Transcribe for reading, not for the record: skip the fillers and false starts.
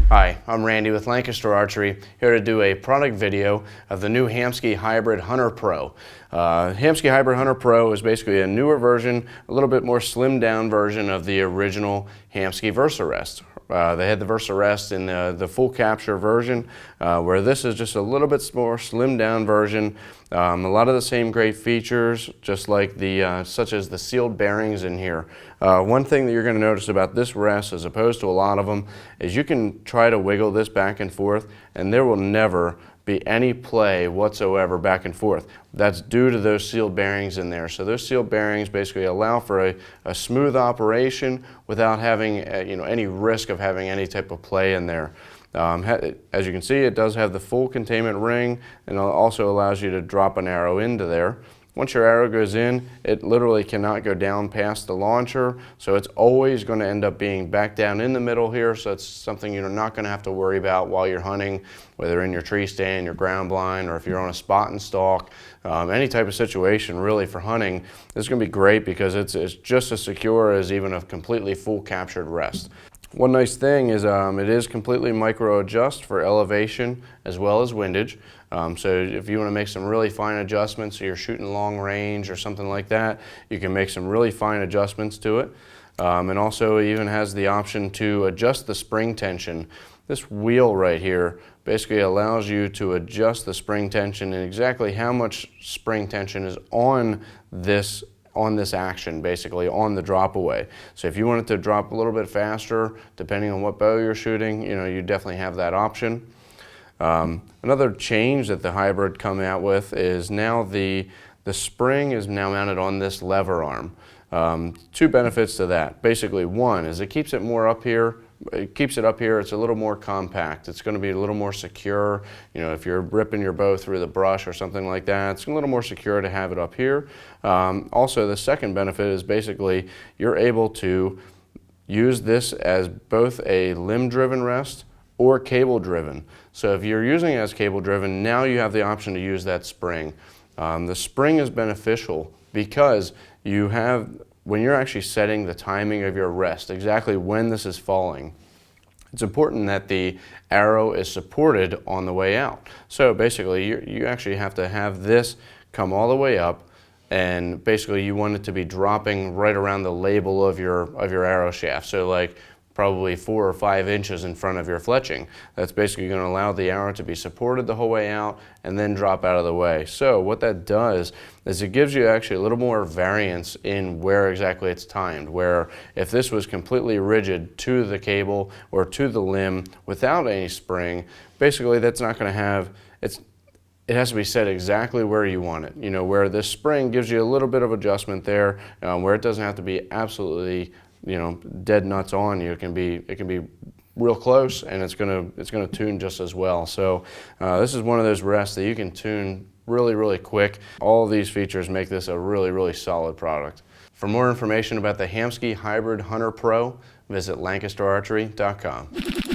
Hi, I'm Randy with Lancaster Archery, here to do a product video of the new Hamskea Hybrid Hunter Pro. Hamskea Hybrid Hunter Pro is basically a newer version, a little bit more slimmed down version of the original Hamskea VersaRest. They had the VersaRest in the full capture version, where this is just a little bit more slimmed down version. A lot of the same great features, just like such as the sealed bearings in here. One thing that you're going to notice about this rest, as opposed to a lot of them, is you can try to wiggle this back and forth, and there will never be any play whatsoever back and forth. That's due to those sealed bearings in there. So those sealed bearings basically allow for a smooth operation without having any risk of having any type of play in there. As you can see, it does have the full containment ring, and it also allows you to drop an arrow into there. Once your arrow goes in, it literally cannot go down past the launcher, so it's always going to end up being back down in the middle here, so it's something you're not going to have to worry about while you're hunting, whether in your tree stand, your ground blind, or if you're on a spot and stalk. Any type of situation really for hunting, this is going to be great because it's just as secure as even a completely full captured rest. One nice thing is it is completely micro adjust for elevation as well as windage. So if you want to make some really fine adjustments, so you're shooting long range or something like that, you can make some really fine adjustments to it. And also it even has the option to adjust the spring tension. This wheel right here basically allows you to adjust the spring tension and exactly how much spring tension is on this action, basically on the drop away. So if you want it to drop a little bit faster, depending on what bow you're shooting, you definitely have that option. Another change that the hybrid come out with is now the spring is now mounted on this lever arm. Two benefits to that. Basically, one is it keeps it more up here. It keeps it up here. It's a little more compact. It's going to be a little more secure. If you're ripping your bow through the brush or something like that, it's a little more secure to have it up here. Also, the second benefit is basically you're able to use this as both a limb-driven rest or cable-driven. So if you're using it as cable-driven, now you have the option to use that spring. The spring is beneficial because when you're actually setting the timing of your rest, exactly when this is falling, it's important that the arrow is supported on the way out. So basically, you actually have to have this come all the way up, and basically you want it to be dropping right around the label of your arrow shaft. So like probably 4 or 5 inches in front of your fletching. That's basically going to allow the arrow to be supported the whole way out and then drop out of the way. So what that does is it gives you actually a little more variance in where exactly it's timed, where if this was completely rigid to the cable or to the limb without any spring, basically that's not going to have, it has to be set exactly where you want it. Where this spring gives you a little bit of adjustment there, where it doesn't have to be absolutely dead nuts on you. It can be real close, and it's gonna tune just as well. So this is one of those rests that you can tune really quick. All of these features make this a really solid product. For more information about the Hamskea Hybrid Hunter Pro, visit lancasterarchery.com.